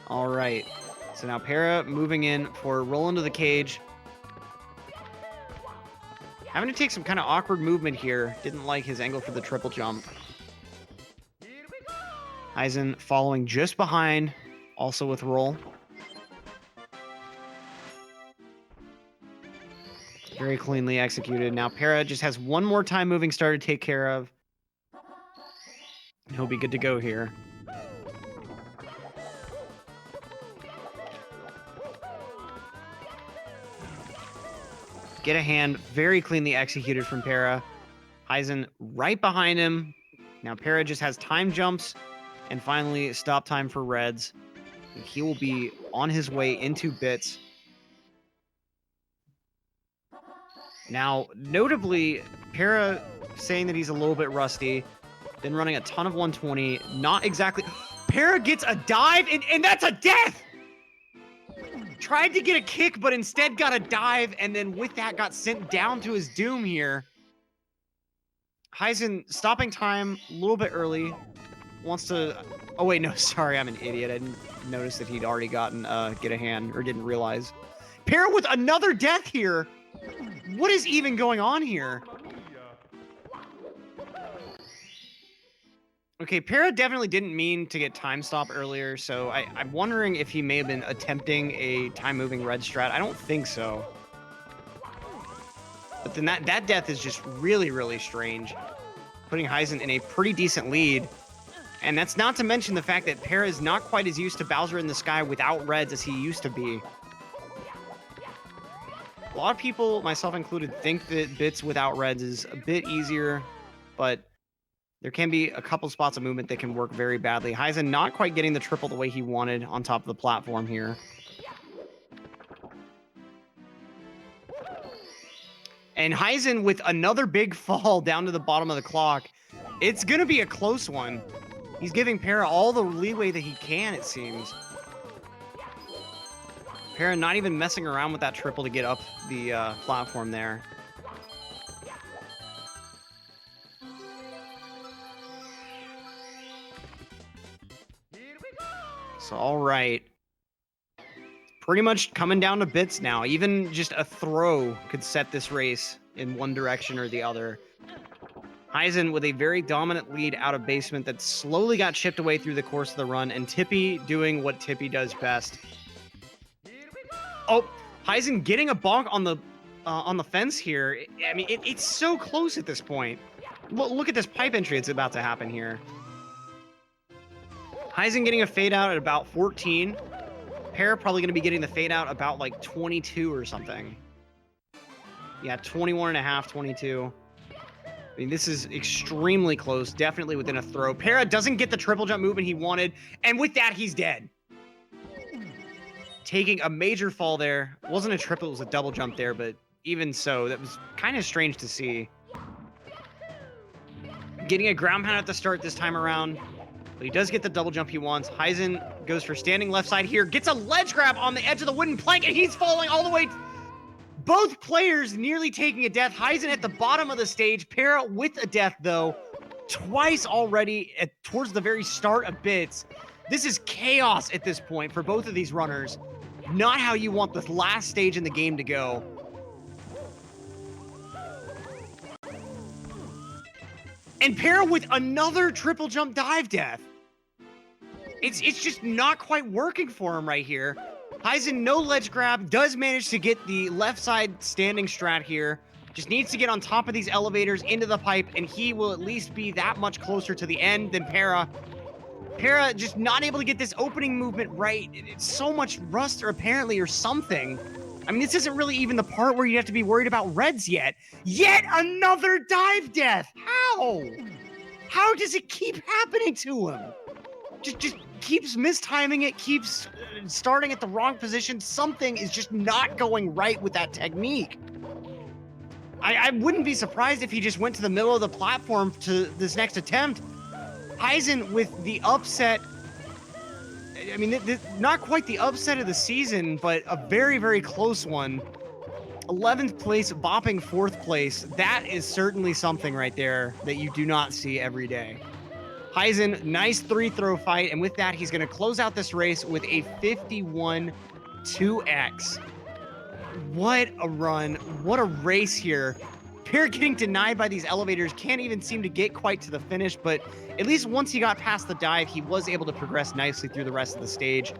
Speaker 1: All right. So now Para moving in for roll into the cage. Having to take some kind of awkward movement here. Didn't like his angle for the triple jump. Heisen following just behind, also with roll. Very cleanly executed. Now Para just has one more time moving star to take care of. He'll be good to go here. Get a hand, very cleanly executed from Para. Heisen right behind him. Now Para just has time jumps. And finally, stop time for Reds. And he will be on his way into Bits. Now, notably, Para saying that he's a little bit rusty. Been running a ton of 120. Not exactly... Para gets a dive, and that's a death! Tried to get a kick, but instead got a dive, and then with that got sent down to his doom here. Heisen stopping time a little bit early. Wants to... Oh, wait, no, sorry, I'm an idiot. I didn't notice that he'd already gotten get a hand, or didn't realize. Para with another death here! What is even going on here? Okay, Para definitely didn't mean to get time stop earlier, so I'm wondering if he may have been attempting a time moving red strat. I don't think so. But then that death is just really, really strange, putting Heisen in a pretty decent lead. And that's not to mention the fact that Para is not quite as used to Bowser in the Sky without reds as he used to be. A lot of people, myself included, think that bits without reds is a bit easier, but there can be a couple spots of movement that can work very badly. Heisen not quite getting the triple the way he wanted on top of the platform here. And Heisen with another big fall down to the bottom of the clock. It's going to be a close one. He's giving Para all the leeway that he can, it seems. Para not even messing around with that triple to get up the platform there. So, all right. Pretty much coming down to bits now. Even just a throw could set this race in one direction or the other. Heisen with a very dominant lead out of basement that slowly got chipped away through the course of the run, and Tippy doing what Tippy does best. Oh, Heisen getting a bonk on the fence here. I mean, it's so close at this point. Look at this pipe entry that's about to happen here. Heisen getting a fade out at about 14. Para probably going to be getting the fade out about like 22 or something. Yeah, 21 and a half, 22. I mean, this is extremely close, definitely within a throw. Para doesn't get the triple jump movement he wanted, and with that, he's dead. Taking a major fall there. It wasn't a triple, it was a double jump there, but even so, that was kind of strange to see. Getting a ground pound at the start this time around, but he does get the double jump he wants. Heisen goes for standing left side here, gets a ledge grab on the edge of the wooden plank, and he's falling all the way. Both players nearly taking a death. Heisen at the bottom of the stage. Para with a death, though. Twice already towards the very start of bits. This is chaos at this point for both of these runners. Not how you want the last stage in the game to go. And Para with another triple jump dive death. It's just not quite working for him right here. Heisen, no ledge grab, does manage to get the left side standing strat here. Just needs to get on top of these elevators into the pipe, and he will at least be that much closer to the end than Para. Para just not able to get this opening movement right. It's so much rust, or apparently, or something. I mean, this isn't really even the part where you have to be worried about reds yet. Yet another dive death! How? How does it keep happening to him? Just keeps mistiming it, keeps starting at the wrong position. Something is just not going right with that technique. I wouldn't be surprised if he just went to the middle of the platform to this next attempt. Heisen with the upset. I mean, not quite the upset of the season, but a very, very close one. 11th place, bopping 4th place. That is certainly something right there that you do not see every day. Heisen, nice 3-throw fight, and with that, he's going to close out this race with a 51-2x. What a run. What a race here. Para getting denied by these elevators, can't even seem to get quite to the finish, but at least once he got past the dive, he was able to progress nicely through the rest of the stage.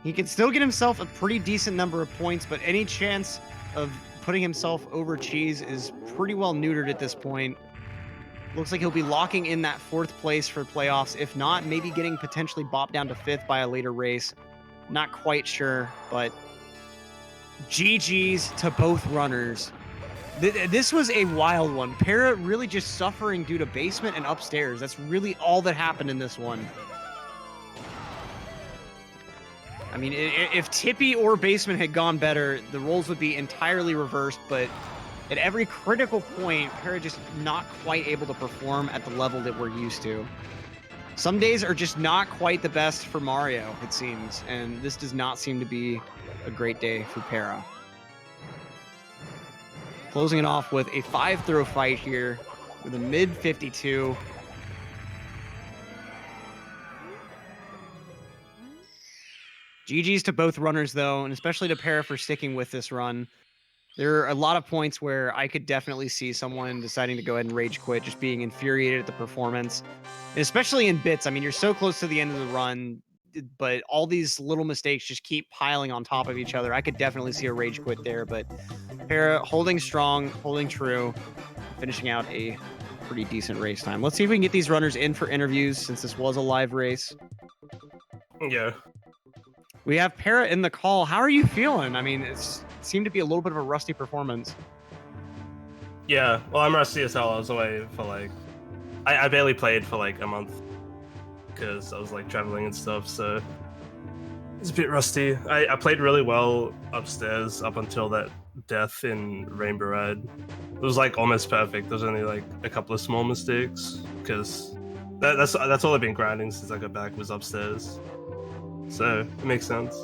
Speaker 1: He can still get himself a pretty decent number of points, but any chance of putting himself over Cheese is pretty well neutered at this point. Looks like he'll be locking in that 4th place for playoffs. If not, maybe getting potentially bopped down to 5th by a later race. Not quite sure, but GG's to both runners. This was a wild one. Para really just suffering due to basement and upstairs. That's really all that happened in this one. I mean, if Tippy or basement had gone better, the roles would be entirely reversed, but at every critical point, Para just not quite able to perform at the level that we're used to. Some days are just not quite the best for Mario, it seems, and this does not seem to be a great day for Para. Closing it off with a 5-throw fight here with a mid-52. GG's to both runners, though, and especially to Para for sticking with this run. There are a lot of points where I could definitely see someone deciding to go ahead and rage quit, just being infuriated at the performance, and especially in bits. I mean, you're so close to the end of the run, but all these little mistakes just keep piling on top of each other. I could definitely see a rage quit there, but Para holding strong, holding true, finishing out a pretty decent race time. Let's see if we can get these runners in for interviews since this was a live race.
Speaker 3: Yeah.
Speaker 1: We have Para in the call. How are you feeling? I mean, it seemed to be a little bit of a rusty performance.
Speaker 3: Yeah. Well, I'm rusty as hell. I was away for like, I barely played for like a month because I was like traveling and stuff. So it's a bit rusty. I played really well upstairs up until that death in Rainbow Ride. It was like almost perfect. There's only like a couple of small mistakes because that's all I've been grinding since I got back was upstairs. So it makes sense.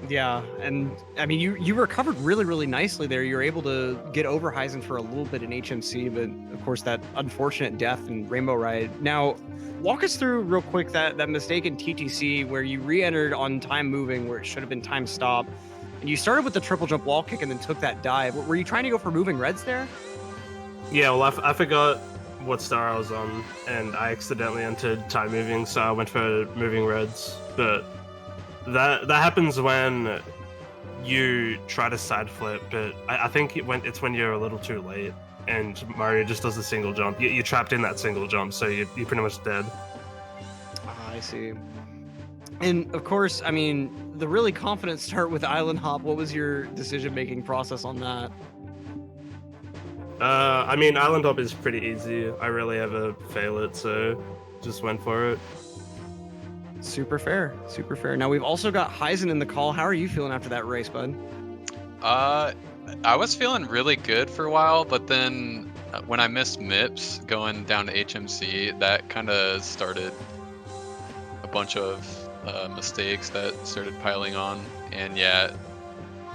Speaker 1: Yeah, and I mean, you recovered really nicely there. You were able to get over Heisen for a little bit in HMC, but of course that unfortunate death in Rainbow Ride. Now, walk us through real quick that mistake in TTC where you re-entered on time moving where it should have been time stop, and you started with the triple jump wall kick and then took that dive. Were you trying to go for moving reds there?
Speaker 3: Yeah, well, I forgot what star I was on, and I accidentally entered time moving, so I went for moving reds. But that happens when you try to side flip, but I think it's when you're a little too late, and Mario just does a single jump. You're trapped in that single jump, so you're pretty much dead.
Speaker 1: I see. And of course, I mean, the really confident start with Island Hop. What was your decision-making process on that?
Speaker 3: I mean, Island Hop is pretty easy. I rarely ever fail it, so just went for it.
Speaker 1: Super fair, super fair. Now we've also got Heisen in the call. How are you feeling after that race, bud?
Speaker 4: I was feeling really good for a while, but then when I missed MIPS going down to HMC, that kind of started a bunch of mistakes that started piling on. And yeah,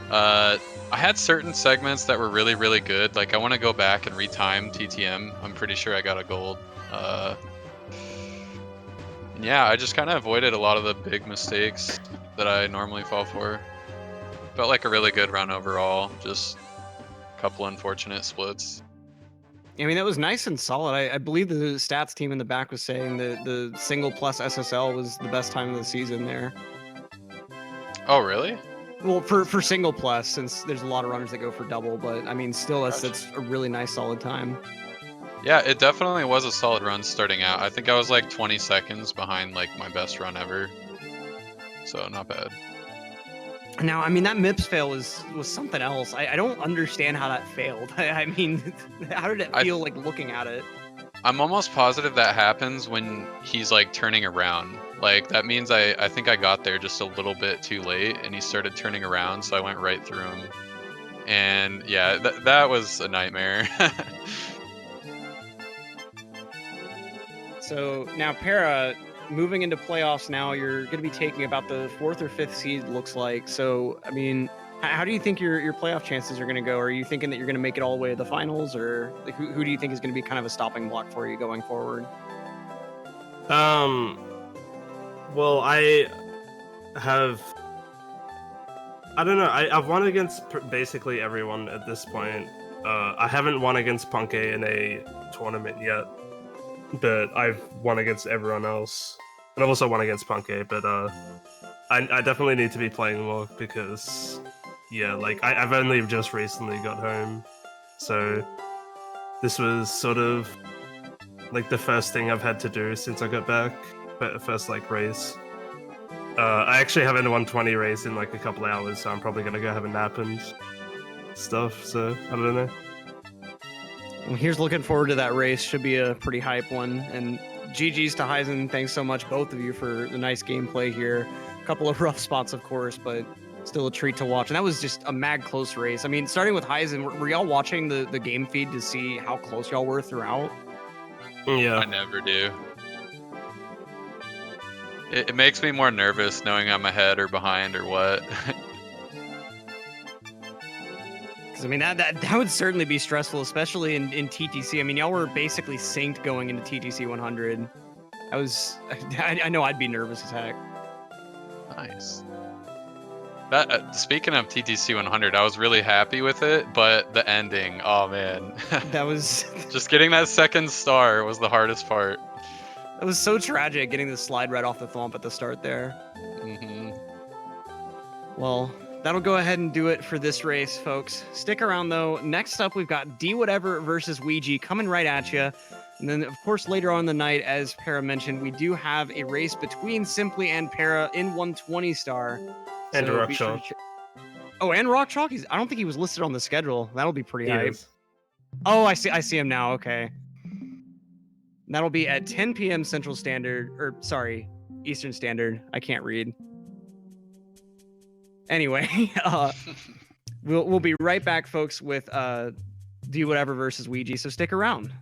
Speaker 4: I had certain segments that were really good. Like I want to go back and retime TTM. I'm pretty sure I got a gold. Yeah, I just kind of avoided a lot of the big mistakes that I normally fall for. Felt like a really good run overall, just a couple unfortunate splits.
Speaker 1: I mean, that was nice and solid. I believe the stats team in the back was saying that the single plus SSL was the best time of the season there.
Speaker 4: Oh, really?
Speaker 1: Well, for single plus, since there's a lot of runners that go for double, but I mean, still, that's
Speaker 4: Gotcha.
Speaker 1: a really nice solid time.
Speaker 4: Yeah, it definitely was a solid run starting out. I think I was like 20 seconds behind like my best run ever. So not bad.
Speaker 1: Now, I mean, that MIPS fail was something else. I don't understand how that failed. I mean, how did it feel like looking at it?
Speaker 4: I'm almost positive that happens when he's like turning around. Like that means I think I got there just a little bit too late and he started turning around, so I went right through him. And yeah, that was a nightmare.
Speaker 1: So now, Para, moving into playoffs now, you're going to be taking about the 4th or 5th seed, looks like. So, I mean, how do you think your playoff chances are going to go? Are you thinking that you're going to make it all the way to the finals, or like, who do you think is going to be kind of a stopping block for you going forward?
Speaker 3: Well, I don't know. I've won against basically everyone at this point. I haven't won against Punke in a tournament yet, but I've won against everyone else, and I've also won against Punke. But I definitely need to be playing more because, yeah, like I've only just recently got home, so this was sort of like the first thing I've had to do since I got back. First like race. I actually haven't a 120 race in like a couple hours, so I'm probably gonna go have a nap and stuff. So I don't know.
Speaker 1: Well, here's looking forward to that race. Should be a pretty hype one. And GG's to Heisen. Thanks so much, both of you, for the nice gameplay here. A couple of rough spots, of course, but still a treat to watch. And that was just a mad close race. I mean, starting with Heisen, were y'all watching the game feed to see how close y'all were throughout?
Speaker 3: Yeah.
Speaker 4: I never do. It makes me more nervous knowing I'm ahead or behind or what.
Speaker 1: Because I mean, that would certainly be stressful, especially in TTC. I mean, y'all were basically synced going into TTC 100. I know I'd be nervous as heck.
Speaker 4: Nice. That speaking of TTC 100, I was really happy with it, but the ending, oh man,
Speaker 1: That was
Speaker 4: just getting that second star was the hardest part.
Speaker 1: that was so tragic getting the slide right off the thwomp at the start there.
Speaker 4: Hmm.
Speaker 1: Well, that'll go ahead and do it for this race, folks. Stick around though. Next up, we've got D Whatever versus Ouija coming right at you. And then, of course, later on in the night, as Para mentioned, we do have a race between Simply and Para in 120 star.
Speaker 3: And
Speaker 1: So
Speaker 3: Rock
Speaker 1: be sure
Speaker 3: Chalk.
Speaker 1: to Oh, and Rock Chalk. I don't think he was listed on the schedule. That'll be pretty
Speaker 3: He
Speaker 1: hype.
Speaker 3: is.
Speaker 1: Oh, I see him now. Okay. That'll be at 10 p.m. Central Standard, or sorry, Eastern Standard. I can't read. Anyway, we'll be right back, folks, with Do Whatever versus Ouija. So stick around.